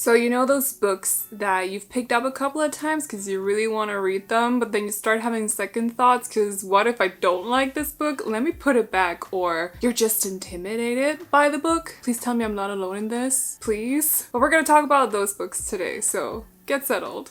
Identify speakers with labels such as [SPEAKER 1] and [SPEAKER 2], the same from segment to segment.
[SPEAKER 1] So you know those books that you've picked up a couple of times because you really want to read them, but then you start having second thoughts because what if I don't like this book? Let me put it back. Or you're just intimidated by the book? Please tell me I'm not alone in this, please. But we're going to talk about those books today, so get settled.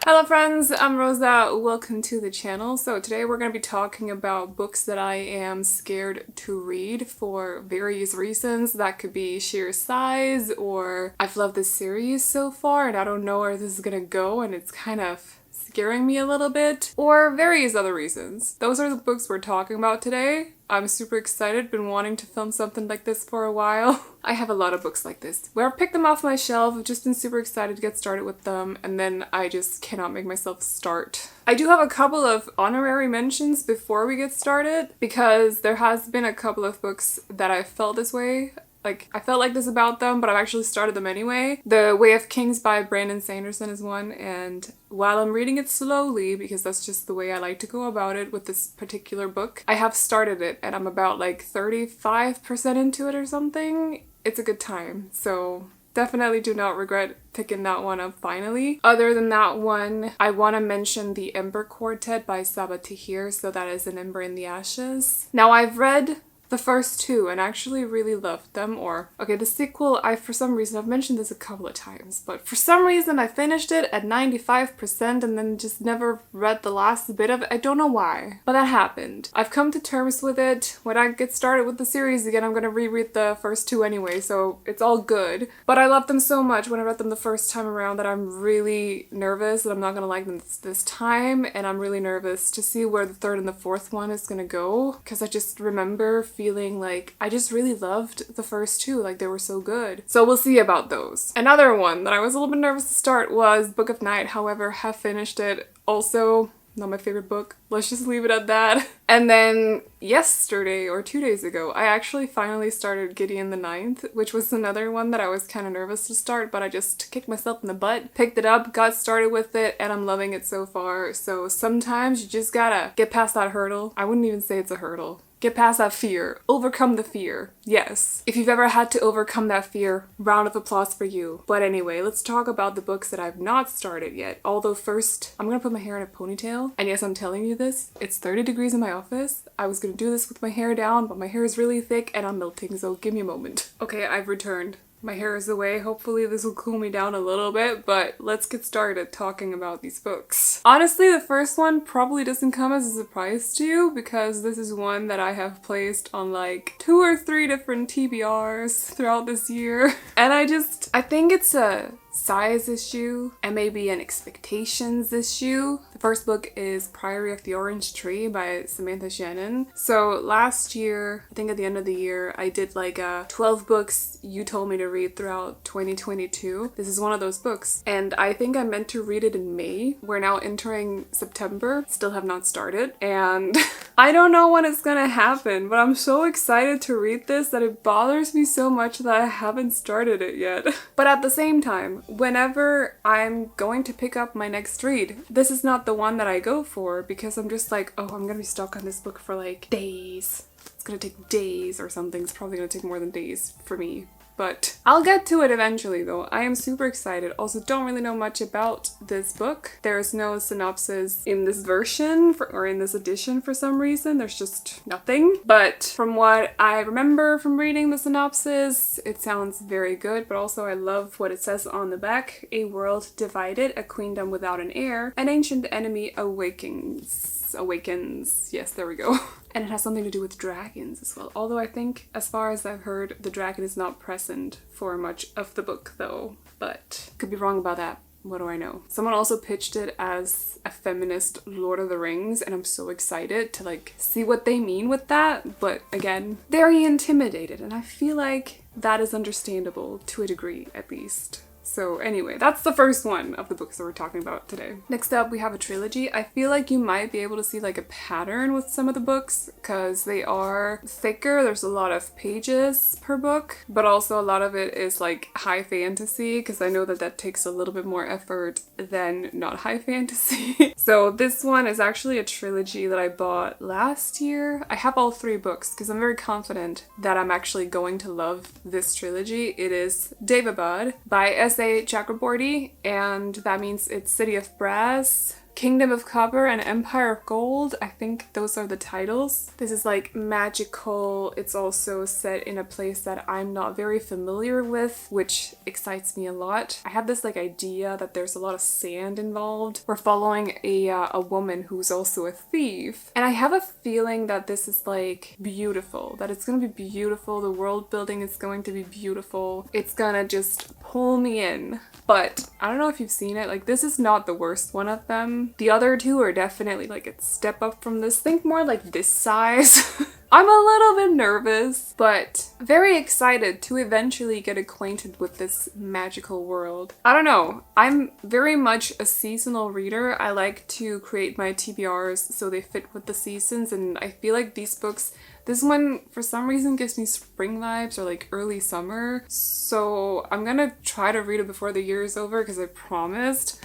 [SPEAKER 1] Hello friends, I'm Rosa, welcome to the channel. So today we're going to be talking about books that I am scared to read for various reasons. That could be sheer size, or I've loved this series so far and I don't know where this is going to go and it's kind of scaring me a little bit, or various other reasons. Those are the books we're talking about today. I'm super excited, been wanting to film something like this for a while. I have a lot of books like this where I've picked them off my shelf, I've just been super excited to get started with them, and then I just cannot make myself start. I do have a couple of honorary mentions before we get started, because there has been a couple of books that I felt this way. Like, I felt like this about them, but I've actually started them anyway. The Way of Kings by Brandon Sanderson is one, and while I'm reading it slowly, because that's just the way I like to go about it with this particular book, I have started it, and I'm about like 35% into it or something. It's a good time, so definitely do not regret picking that one up finally. Other than that one, I want to mention The Ember Quartet by Sabaa Tahir, so that is An Ember in the Ashes. Now, I've read the first two and actually really loved them. Or okay, the sequel, for some reason, I've mentioned this a couple of times, but for some reason I finished it at 95% and then just never read the last bit of it. I don't know why, but that happened. I've come to terms with it. When I get started with the series again, I'm gonna reread the first two anyway, so it's all good. But I loved them so much when I read them the first time around that I'm really nervous that I'm not gonna like them this time, and I'm really nervous to see where the third and the fourth one is gonna go, because I just remember feeling like I just really loved the first two, like they were so good. So we'll see about those. Another one that I was a little bit nervous to start was Book of Night, however, have finished it. Also, not my favorite book. Let's just leave it at that. And then yesterday or 2 days ago, I actually finally started Gideon the Ninth, which was another one that I was kind of nervous to start, but I just kicked myself in the butt, picked it up, got started with it, and I'm loving it so far. So sometimes you just gotta get past that hurdle. I wouldn't even say it's a hurdle. Get past that fear. Overcome the fear. Yes. If you've ever had to overcome that fear, round of applause for you. But anyway, let's talk about the books that I've not started yet. Although first, I'm gonna put my hair in a ponytail. And yes, I'm telling you this. It's 30 degrees in my office. I was gonna do this with my hair down, but my hair is really thick and I'm melting, so give me a moment. Okay, I've returned. My hair is away. Hopefully this will cool me down a little bit, but let's get started talking about these books. Honestly, the first one probably doesn't come as a surprise to you, because this is one that I have placed on like 2 or 3 different TBRs throughout this year. And I think it's a size issue and maybe an expectations issue. The first book is Priory of the Orange Tree by Samantha Shannon. So last year, I think at the end of the year, I did like 12 books you told me to read throughout 2022. This is one of those books, and I think I meant to read it in May. We're now entering September, still have not started, and I don't know when it's gonna happen, but I'm so excited to read this that it bothers me so much that I haven't started it yet. But at the same time, whenever I'm going to pick up my next read, this is not the one that I go for, because I'm just like, oh, I'm gonna be stuck on this book for like days. It's gonna take days or something. It's probably gonna take more than days for me. But I'll get to it eventually though. I am super excited. Also, don't really know much about this book. There's no synopsis in this version or in this edition for some reason. There's just nothing. But from what I remember from reading the synopsis, it sounds very good, but also I love what it says on the back. A world divided, a queendom without an heir, an ancient enemy awakens. Yes, there we go. And it has something to do with dragons as well. Although I think, as far as I've heard, the dragon is not present for much of the book though. But could be wrong about that. What do I know? Someone also pitched it as a feminist Lord of the Rings, and I'm so excited to like see what they mean with that. But again, very intimidated, and I feel like that is understandable to a degree at least. So anyway, that's the first one of the books that we're talking about today. Next up, we have a trilogy. I feel like you might be able to see like a pattern with some of the books because they are thicker. There's a lot of pages per book, but also a lot of it is like high fantasy because I know that that takes a little bit more effort than not high fantasy. So this one is actually a trilogy that I bought last year. I have all 3 books because I'm very confident that I'm actually going to love this trilogy. It is Daevabad by S.A. Chakraborty, and that means it's City of Brass, Kingdom of Copper, and Empire of Gold. I think those are the titles. This is like magical. It's also set in a place that I'm not very familiar with, which excites me a lot. I have this like idea that there's a lot of sand involved. We're following a woman who's also a thief. And I have a feeling that this is like beautiful, that it's gonna be beautiful. The world building is going to be beautiful. It's gonna just pull me in. But I don't know if you've seen it, like this is not the worst one of them. The other 2 are definitely like a step up from this. Think more like this size. I'm a little bit nervous, but very excited to eventually get acquainted with this magical world. I don't know, I'm very much a seasonal reader. I like to create my TBRs so they fit with the seasons, and I feel like these books, this one for some reason gives me spring vibes or like early summer. So I'm gonna try to read it before the year is over because I promised.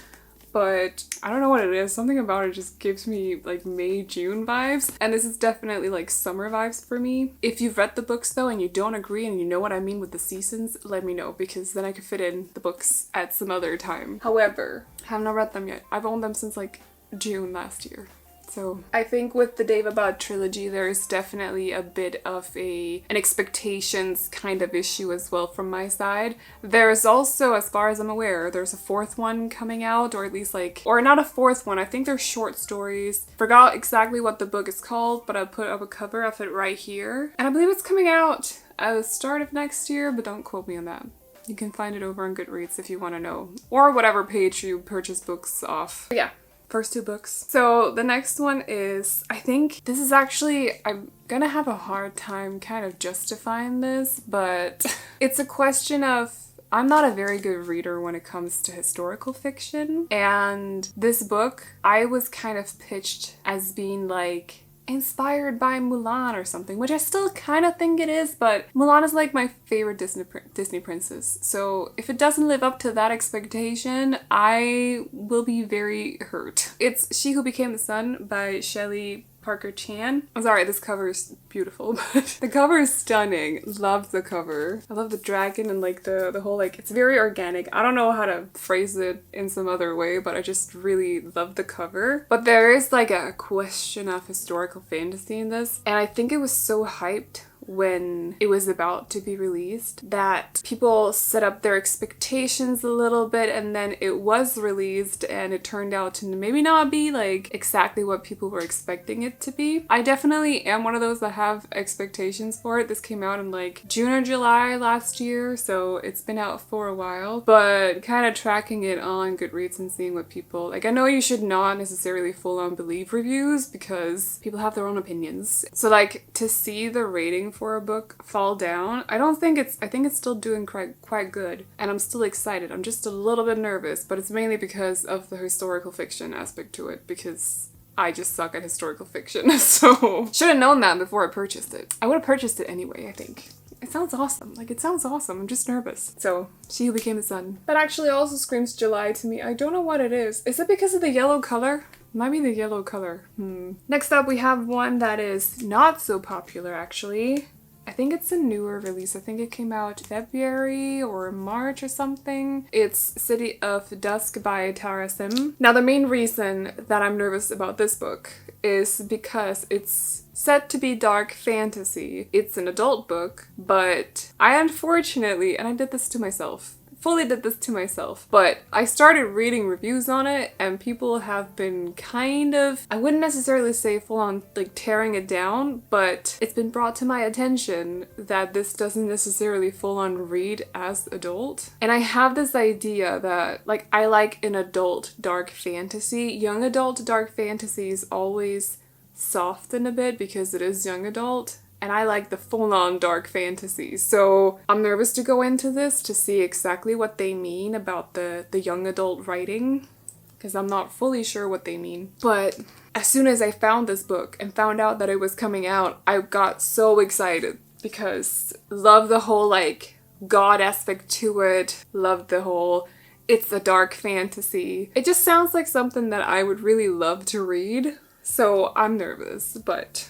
[SPEAKER 1] But I don't know what it is. Something about it just gives me like May, June vibes. And this is definitely like summer vibes for me. If you've read the books though and you don't agree and you know what I mean with the seasons, let me know because then I could fit in the books at some other time. However, I have not read them yet. I've owned them since like June last year. So I think with the Daevabad trilogy, there's definitely a bit of an expectations kind of issue as well from my side. There's also, as far as I'm aware, there's a 4th one coming out, or at least like, or not a 4th one, I think they're short stories. Forgot exactly what the book is called, but I'll put up a cover of it right here. And I believe it's coming out at the start of next year, but don't quote me on that. You can find it over on Goodreads if you want to know, or whatever page you purchase books off. But yeah. First 2 books. So the next one is, I think this is actually, I'm gonna have a hard time kind of justifying this, but it's a question of, I'm not a very good reader when it comes to historical fiction, and this book I was kind of pitched as being like inspired by Mulan or something, which I still kind of think it is, but Mulan is like my favorite Disney princess. So if it doesn't live up to that expectation, I will be very hurt. It's She Who Became the Sun by Shelley Parker Chan. I'm sorry, this cover is beautiful, but the cover is stunning. Love the cover. I love the dragon and like the whole, like, it's very organic. I don't know how to phrase it in some other way, but I just really love the cover. But there is like a question of historical fantasy in this, and I think it was so hyped when it was about to be released that people set up their expectations a little bit, and then it was released and it turned out to maybe not be like exactly what people were expecting it to be. I definitely am one of those that have expectations for it. This came out in like June or July last year, so it's been out for a while, but kind of tracking it on Goodreads and seeing what people like. I know you should not necessarily full on believe reviews because people have their own opinions, so like to see the rating for a book fall down, I think it's still doing quite good, and I'm still excited. I'm just a little bit nervous, but it's mainly because of the historical fiction aspect to it, because I just suck at historical fiction. So should have known that before I purchased it. I would have purchased it anyway, I think. It sounds awesome. Like, it sounds awesome. I'm just nervous. So, She Who Became the Sun. That actually also screams July to me. I don't know what it is. Is it because of the yellow color? Might be the yellow color. Next up, we have one that is not so popular, actually. I think it's a newer release. I think it came out February or March or something. It's City of Dusk by Tara Sim. Now, the main reason that I'm nervous about this book is because it's set to be dark fantasy. It's an adult book, but I unfortunately, and I did this to myself, fully did this to myself, but I started reading reviews on it and people have been kind of, I wouldn't necessarily say full on like tearing it down, but it's been brought to my attention that this doesn't necessarily full on read as adult. And I have this idea that like I like an adult dark fantasy. Young adult dark fantasy is always soften a bit because it is young adult. and I like the full-on dark fantasy. So I'm nervous to go into this to see exactly what they mean about the young adult writing, because I'm not fully sure what they mean. But as soon as I found this book and found out that it was coming out, I got so excited because love the whole like god aspect to it, love the whole it's a dark fantasy. It just sounds like something that I would really love to read. So I'm nervous, but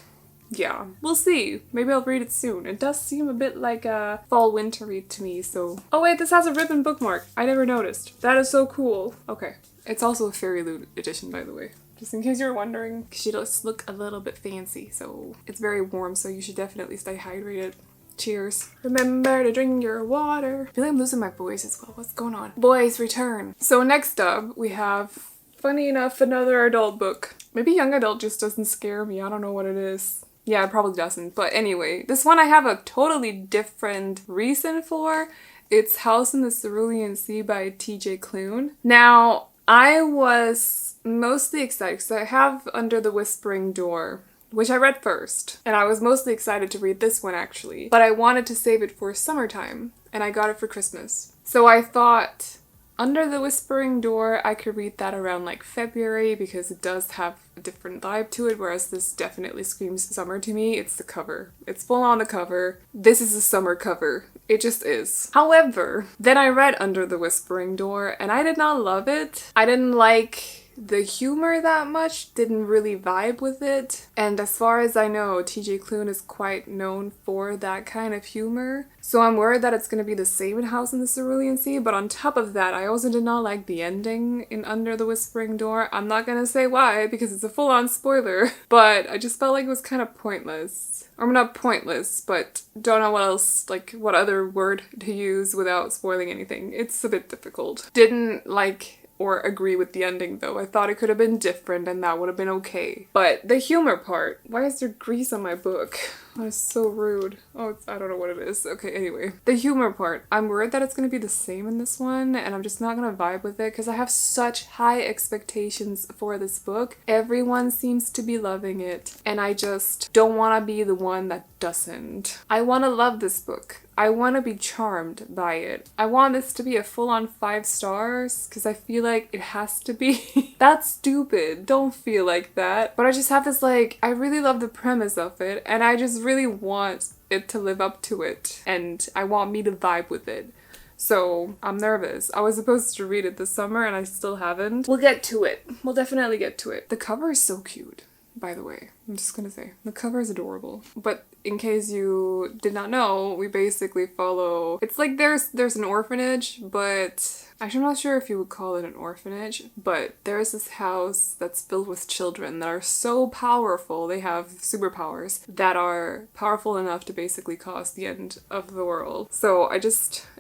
[SPEAKER 1] yeah, we'll see. Maybe I'll read it soon. It does seem a bit like a fall winter read to me, so... Oh wait, this has a ribbon bookmark. I never noticed. That is so cool. Okay. It's also a fairy loot edition, by the way. Just in case you're wondering. She does look a little bit fancy, so it's very warm, so you should definitely stay hydrated. Cheers. Remember to drink your water. I feel like I'm losing my voice as well. What's going on? Boys return. So next up, we have, funny enough, another adult book. Maybe young adult just doesn't scare me. I don't know what it is. Yeah, it probably doesn't. But anyway, this one I have a totally different reason for. It's House in the Cerulean Sea by T.J. Klune. Now, I was mostly excited because I have Under the Whispering Door, which I read first. And I was mostly excited to read this one actually. But I wanted to save it for summertime, and I got it for Christmas. So I thought, Under the Whispering Door, I could read that around like February because it does have a different vibe to it, whereas this definitely screams summer to me. It's the cover. It's full on the cover. This is a summer cover. It just is. However, then I read Under the Whispering Door and I did not love it. I didn't like the humor that much, didn't really vibe with it. And as far as I know, T.J. Klune is quite known for that kind of humor. So I'm worried that it's going to be the same in House in the Cerulean Sea, but on top of that, I also did not like the ending in Under the Whispering Door. I'm not going to say why, because it's a full-on spoiler, but I just felt like it was kind of pointless. Or not pointless, but don't know what else, like what other word to use without spoiling anything. It's a bit difficult. Didn't like or agree with the ending though. I thought it could have been different and that would have been okay. But the humor part, why is there grease on my book? That is so rude. Oh, I don't know what it is. Okay, anyway. The humor part, I'm worried that it's going to be the same in this one and I'm just not going to vibe with it because I have such high expectations for this book. Everyone seems to be loving it and I just don't want to be the one that doesn't. I want to love this book. I want to be charmed by it. I want this to be a full-on 5 stars because I feel like it has to be. That's stupid. Don't feel like that. But I just have this like, I really love the premise of it and I just really want it to live up to it and I want me to vibe with it. So I'm nervous. I was supposed to read it this summer and I still haven't. We'll get to it. We'll definitely get to it. The cover is so cute, by the way. I'm just gonna say. The cover is adorable. But in case you did not know, we basically follow... It's like there's an orphanage, but... Actually, I'm not sure if you would call it an orphanage, but there's this house that's filled with children that are so powerful, they have superpowers, that are powerful enough to basically cause the end of the world. So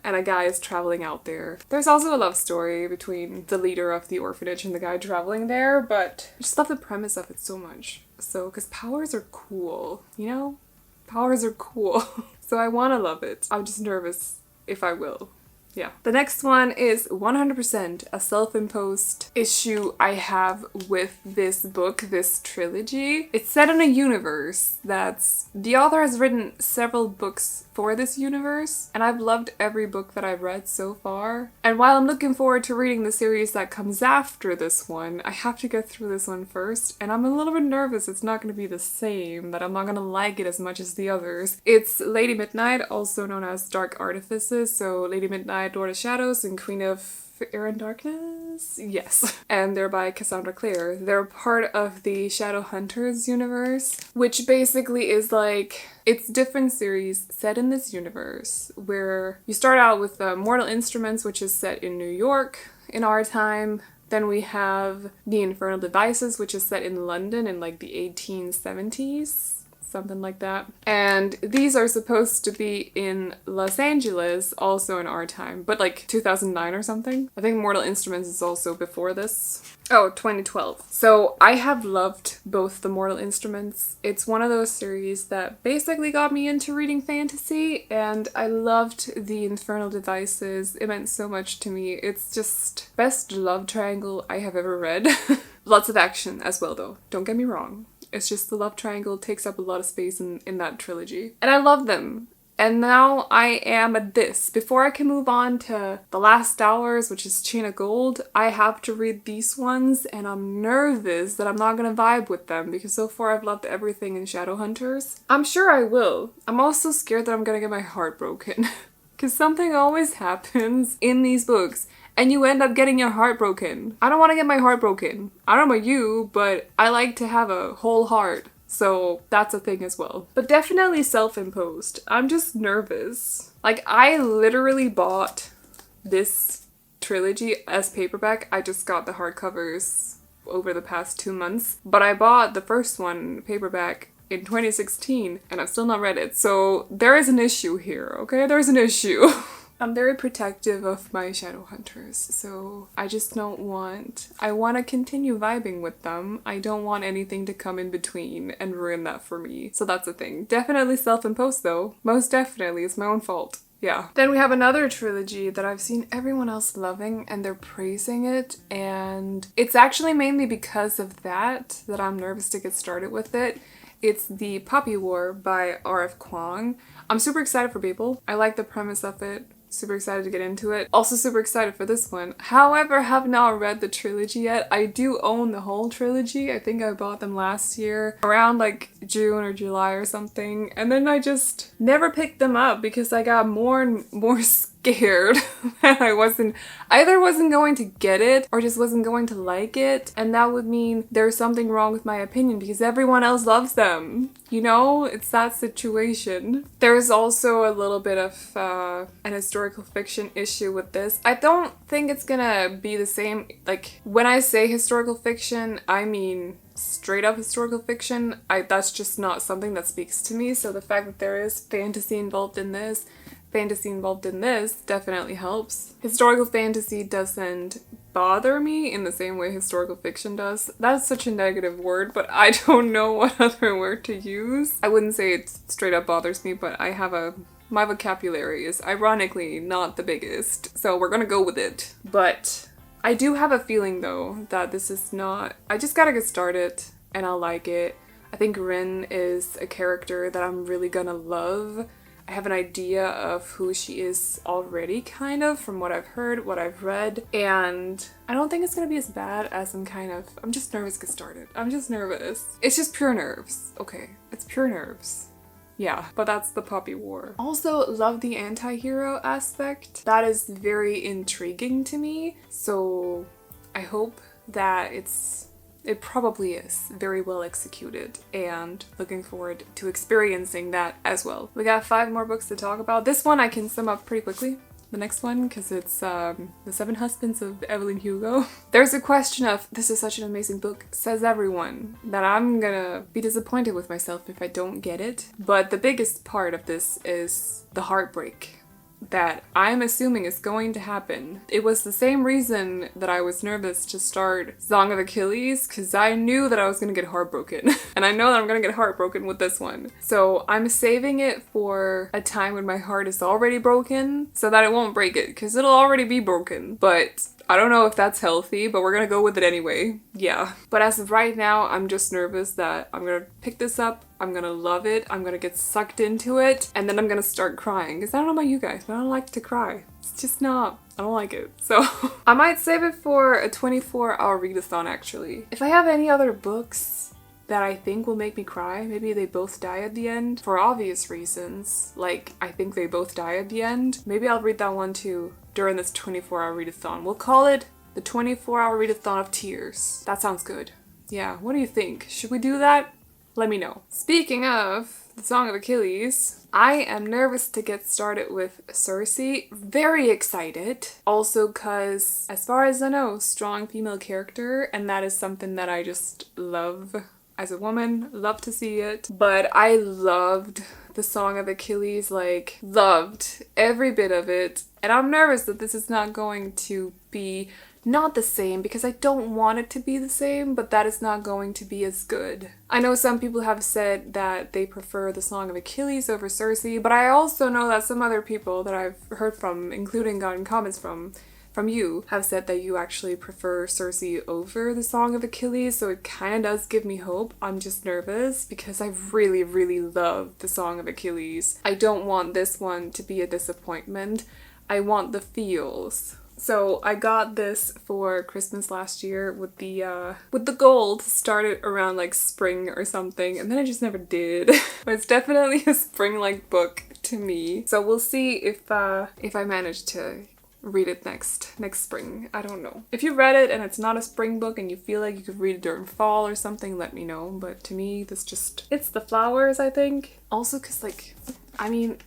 [SPEAKER 1] and a guy is traveling out there. There's also a love story between the leader of the orphanage and the guy traveling there, but I just love the premise of it so much. So, because powers are cool, you know? Powers are cool. So I want to love it. I'm just nervous if I will. Yeah. The next one is 100% a self-imposed issue I have with this book, this trilogy. It's set in a universe that's... The author has written several books for this universe, and I've loved every book that I've read so far. And while I'm looking forward to reading the series that comes after this one, I have to get through this one first, and I'm a little bit nervous it's not going to be the same, that I'm not going to like it as much as the others. It's Lady Midnight, also known as Dark Artifices, so Lady Midnight, Lord of Shadows, and Queen of Air and Darkness? Yes. And they're by Cassandra Clare. They're part of the Shadowhunters universe, which basically is like... It's different series set in this universe where you start out with Mortal Instruments, which is set in New York in our time. Then we have The Infernal Devices, which is set in London in like the 1870s. Something like that. And these are supposed to be in Los Angeles, also in our time, but like 2009 or something. I think Mortal Instruments is also before this. Oh, 2012. So I have loved both the Mortal Instruments. It's one of those series that basically got me into reading fantasy, and I loved The Infernal Devices. It meant so much to me. It's just best love triangle I have ever read. Lots of action as well though, don't get me wrong. It's just the love triangle takes up a lot of space in that trilogy. And I love them. And now I am at this. Before I can move on to The Last Hours, which is Chain of Gold, I have to read these ones, and I'm nervous that I'm not gonna vibe with them because so far I've loved everything in Shadowhunters. I'm sure I will. I'm also scared that I'm gonna get my heart broken because something always happens in these books and you end up getting your heart broken. I don't want to get my heart broken. I don't know about you, but I like to have a whole heart. So that's a thing as well. But definitely self-imposed. I'm just nervous. Like, I literally bought this trilogy as paperback. I just got the hardcovers over the past 2 months. But I bought the first one paperback in 2016 and I've still not read it. So there is an issue here, okay? There's an issue. I'm very protective of my Shadowhunters, so I just don't want... I want to continue vibing with them. I don't want anything to come in between and ruin that for me. So that's the thing. Definitely self-imposed though. Most definitely. It's my own fault. Yeah. Then we have another trilogy that I've seen everyone else loving and they're praising it, and it's actually mainly because of that I'm nervous to get started with it. It's The Poppy War by R.F. Kuang. I'm super excited for people. I like the premise of it. Super excited to get into it. Also super excited for this one. However, have not read the trilogy yet. I do own the whole trilogy. I think I bought them last year around like June or July or something. And then I just never picked them up because I got more and more scared that I either wasn't going to get it or just wasn't going to like it. And that would mean there's something wrong with my opinion because everyone else loves them. You know, it's that situation. There's also a little bit of an historical fiction issue with this. I don't think it's gonna be the same. Like, when I say historical fiction, I mean straight up historical fiction. That's just not something that speaks to me. So the fact that there is fantasy involved in this definitely helps. Historical fantasy doesn't bother me in the same way historical fiction does. That's such a negative word, but I don't know what other word to use. I wouldn't say it straight up bothers me, but my vocabulary is ironically not the biggest, so we're gonna go with it. But I do have a feeling though that this is not... I just gotta get started and I'll like it. I think Rin is a character that I'm really gonna love. I have an idea of who she is already, kind of, from what I've heard, what I've read, and I don't think it's gonna be as bad as I'm just nervous to get started. I'm just nervous. It's just pure nerves, okay? It's pure nerves. Yeah, but that's The Poppy War. Also, love the anti-hero aspect. That is very intriguing to me, so I hope that it probably is very well executed, and looking forward to experiencing that as well. We got 5 more books to talk about. This one I can sum up pretty quickly. The next one, because it's The 7 Husbands of Evelyn Hugo. There's a question of, this is such an amazing book, says everyone, that I'm gonna be disappointed with myself if I don't get it. But the biggest part of this is the heartbreak that I'm assuming is going to happen. It was the same reason that I was nervous to start Song of Achilles, because I knew that I was gonna get heartbroken. And I know that I'm gonna get heartbroken with this one. So I'm saving it for a time when my heart is already broken, so that it won't break it, because it'll already be broken. But I don't know if that's healthy, but we're gonna go with it anyway. Yeah. But as of right now, I'm just nervous that I'm gonna pick this up, I'm gonna love it, I'm gonna get sucked into it, and then I'm gonna start crying. Because I don't know about you guys, but I don't like to cry. It's just not, I don't like it. So I might save it for a 24-hour readathon actually. If I have any other books that I think will make me cry, maybe They Both Die at the End, for obvious reasons. Like, I think they both die at the end. Maybe I'll read that one too during this 24-hour readathon. We'll call it the 24-hour readathon of tears. That sounds good. Yeah, what do you think? Should we do that? Let me know. Speaking of the Song of Achilles, I am nervous to get started with Circe. Very excited. Also because, as far as I know, strong female character, and that is something that I just love as a woman. Love to see it. But I loved the Song of Achilles, like, loved every bit of it. And I'm nervous that this is not going to be not the same, because I don't want it to be the same, but that is not going to be as good. I know some people have said that they prefer the Song of Achilles over Circe, but I also know that some other people that I've heard from, including gotten comments from, from you have said that you actually prefer Circe over the Song of Achilles, so it kind of does give me hope. I'm just nervous because I really, really love the Song of Achilles. I don't want this one to be a disappointment. I want the feels. So I got this for Christmas last year with the goal to start it around like spring or something, and then I just never did. But it's definitely a spring-like book to me. So we'll see if I manage to read it next spring. I don't know. If you read it and it's not a spring book and you feel like you could read it during fall or something, let me know. But to me, it's the flowers, I think. Also, cause like, I mean,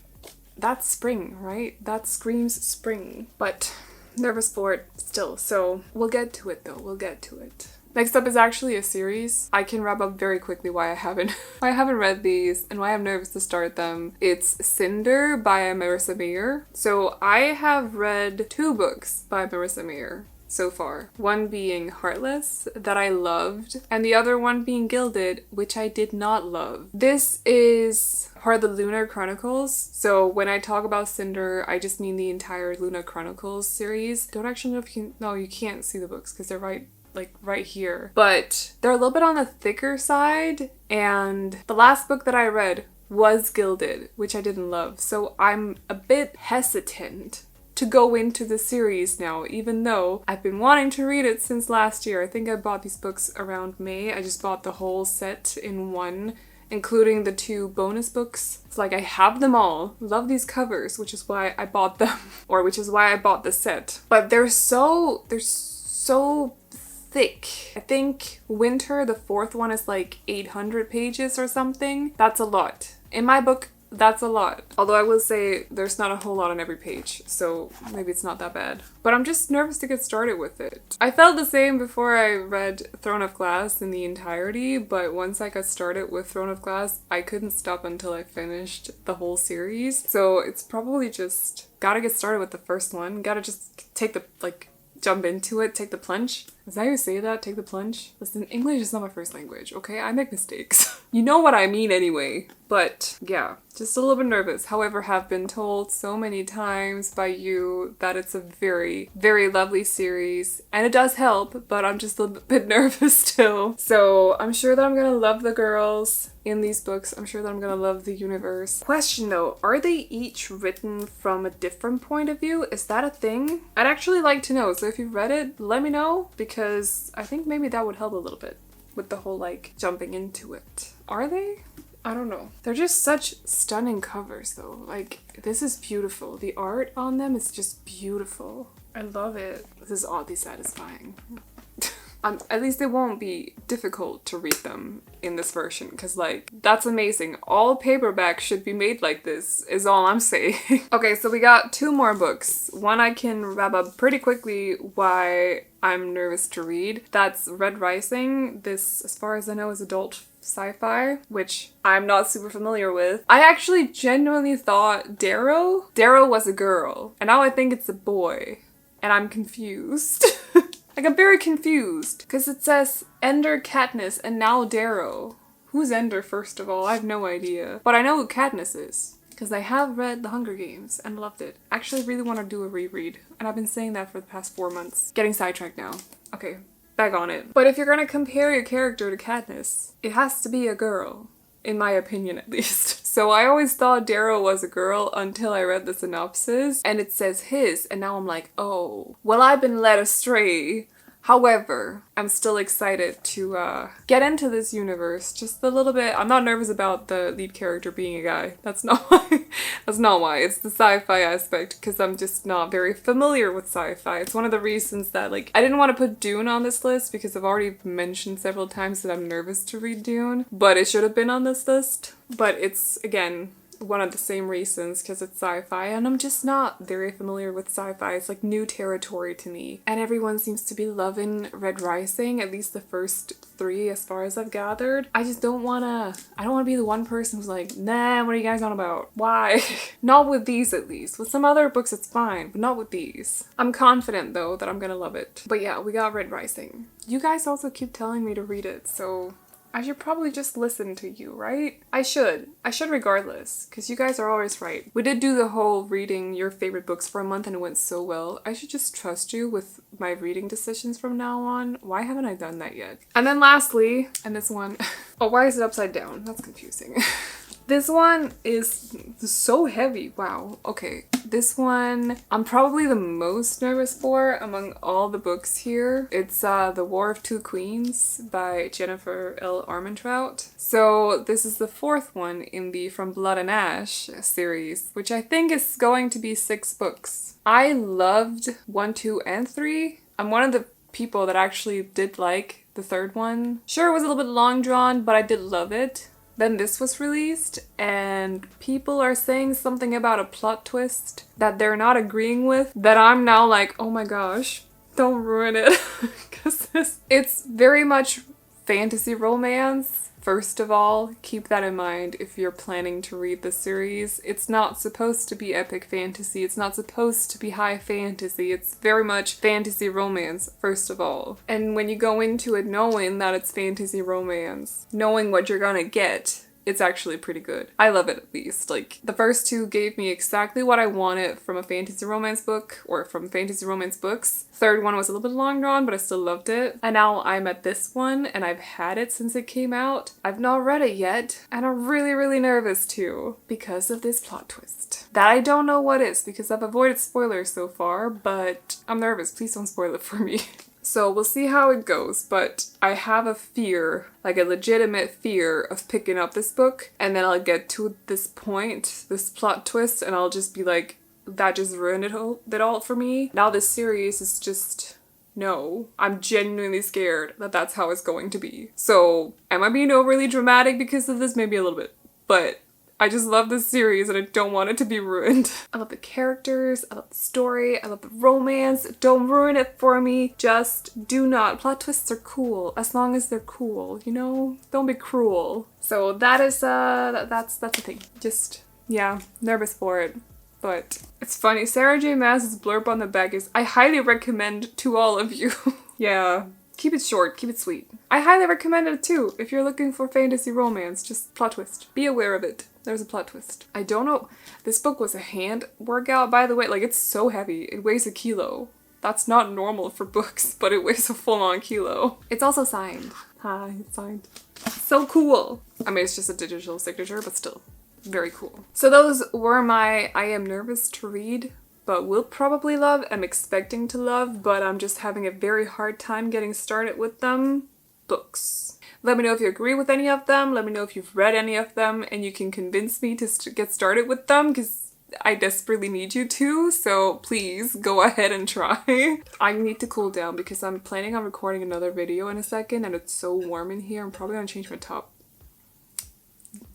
[SPEAKER 1] that's spring, right? That screams spring. But nervous for it still, so we'll get to it though. We'll get to it. Next up is actually a series. I can wrap up very quickly why I haven't read these and why I'm nervous to start them. It's Cinder by Marissa Meyer. So I have read 2 books by Marissa Meyer so far. One being Heartless, that I loved, and the other one being Gilded, which I did not love. This is part of the Lunar Chronicles, so when I talk about Cinder, I just mean the entire Lunar Chronicles series. Don't actually know if you can't see the books because they're right here. But they're a little bit on the thicker side, and the last book that I read was Gilded, which I didn't love, so I'm a bit hesitant to go into the series now, even though I've been wanting to read it since last year. I think I bought these books around May. I just bought the whole set in one, including the 2 bonus books. It's like I have them all. Love these covers, which is why I bought them, or which is why I bought the set. But they're so thick. I think Winter, the 4th one, is like 800 pages or something. That's a lot. In my book, that's a lot. Although I will say there's not a whole lot on every page, so maybe it's not that bad. But I'm just nervous to get started with it. I felt the same before I read Throne of Glass in the entirety, but once I got started with Throne of Glass, I couldn't stop until I finished the whole series. So it's probably just gotta get started with the first one. Gotta just take the, jump into it, take the plunge. Is that how you say that? Take the plunge? Listen, English is not my first language, okay? I make mistakes. You know what I mean anyway. But yeah, just a little bit nervous. However, have been told so many times by you that it's a very, very lovely series. And it does help, but I'm just a little bit nervous still. So I'm sure that I'm gonna love the girls in these books. I'm sure that I'm gonna love the universe. Question though, are they each written from a different point of view? Is that a thing? I'd actually like to know. So if you've read it, let me know, because I think maybe that would help a little bit with the whole jumping into it. Are they? I don't know. They're just such stunning covers though. This is beautiful. The art on them is just beautiful. I love it. This is oddly satisfying. At least it won't be difficult to read them in this version, because that's amazing. All paperbacks should be made like this, is all I'm saying. Okay, so we got 2 more books. One I can wrap up pretty quickly why I'm nervous to read. That's Red Rising. This, as far as I know, is adult sci-fi, which I'm not super familiar with. I actually genuinely thought Darrow was a girl, and now I think it's a boy, and I'm confused. I'm very confused, because it says Ender, Katniss, and now Darrow. Who's Ender, first of all? I have no idea. But I know who Katniss is, because I have read The Hunger Games and loved it. Actually, really want to do a reread, and I've been saying that for the past 4 months. Getting sidetracked now. Okay, back on it. But if you're gonna compare your character to Katniss, it has to be a girl. In my opinion, at least. So I always thought Darrow was a girl until I read the synopsis, and it says his, and now I'm like, oh, well, I've been led astray. However, I'm still excited to get into this universe just a little bit. I'm not nervous about the lead character being a guy. That's not why. That's not why. It's the sci-fi aspect, because I'm just not very familiar with sci-fi. It's one of the reasons that, I didn't want to put Dune on this list, because I've already mentioned several times that I'm nervous to read Dune, but it should have been on this list. But it's, again, one of the same reasons, because it's sci-fi, and I'm just not very familiar with sci-fi. It's new territory to me. And everyone seems to be loving Red Rising, at least the first 3 as far as I've gathered. I don't want to be the one person who's like, nah, what are you guys on about? Why? Not with these, at least. With some other books it's fine, but not with these. I'm confident though that I'm gonna love it. But yeah, we got Red Rising. You guys also keep telling me to read it, so I should probably just listen to you, right? I should regardless, because you guys are always right. We did do the whole reading your favorite books for a month and it went so well. I should just trust you with my reading decisions from now on. Why haven't I done that yet? And then lastly, and this one, oh, why is it upside down? That's confusing. This one is so heavy. Wow. Okay. This one I'm probably the most nervous for among all the books here. It's The War of Two Queens by Jennifer L. Armentrout. So this is the fourth one in the From Blood and Ash series, which I think is going to be 6 books. I loved 1, 2, and 3. I'm one of the people that actually did like the third one. Sure, it was a little bit long drawn, but I did love it. Then this was released, and people are saying something about a plot twist that they're not agreeing with, that I'm now like, oh my gosh, don't ruin it. Because it's very much fantasy romance. First of all, keep that in mind if you're planning to read the series. It's not supposed to be epic fantasy. It's not supposed to be high fantasy. It's very much fantasy romance, first of all. And when you go into it knowing that it's fantasy romance, knowing what you're gonna get, it's actually pretty good. I love it, at least. Like, the first 2 gave me exactly what I wanted from a fantasy romance book, or from fantasy romance books. Third one was a little bit long drawn, but I still loved it. And now I'm at this one, and I've had it since it came out. I've not read it yet, and I'm really, really nervous too, because of this plot twist. That I don't know what is, because I've avoided spoilers so far, but I'm nervous. Please don't spoil it for me. So we'll see how it goes, but I have a fear, like a legitimate fear of picking up this book, and then I'll get to this point, this plot twist, and I'll just be like, that just ruined it all for me. Now this series is just, no. I'm genuinely scared that that's how it's going to be. So am I being overly dramatic because of this? Maybe a little bit, but I just love this series and I don't want it to be ruined. I love the characters, I love the story, I love the romance. Don't ruin it for me. Just do not. Plot twists are cool as long as they're cool, you know? Don't be cruel. So that is, that's the thing. Just, yeah, nervous for it. But it's funny. Sarah J. Maas's blurb on the back is, I highly recommend to all of you. Yeah. Keep it short, keep it sweet. I highly recommend it too, if you're looking for fantasy romance, just plot twist. Be aware of it. There's a plot twist. I don't know. This book was a hand workout, by the way. Like, it's so heavy. It weighs 1 kilo. That's not normal for books, but it weighs a full-on kilo. It's also signed. Hi, it's signed. So cool. I mean, it's just a digital signature, but still. Very cool. So those were my I am nervous to read, but will probably love, I'm expecting to love, but I'm just having a very hard time getting started with them, books. Let me know if you agree with any of them, let me know if you've read any of them, and you can convince me to get started with them, because I desperately need you to, so please go ahead and try. I need to cool down because I'm planning on recording another video in a second, and it's so warm in here, I'm probably gonna change my top.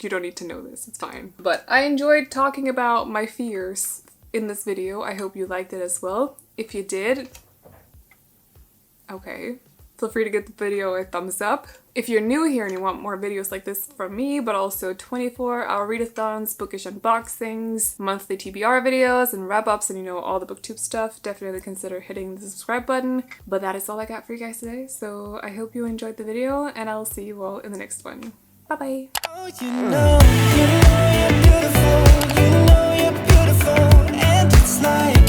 [SPEAKER 1] You don't need to know this, it's fine. But I enjoyed talking about my fears in this video. I hope you liked it as well. If you did, okay, feel free to give the video a thumbs up. If you're new here and you want more videos like this from me, but also 24-hour readathons, bookish unboxings, monthly TBR videos, and wrap-ups, and you know, all the booktube stuff, definitely consider hitting the subscribe button. But that is all I got for you guys today, so I hope you enjoyed the video, and I'll see you all in the next one. Bye-bye!
[SPEAKER 2] Oh, you know you're beautiful, and it's like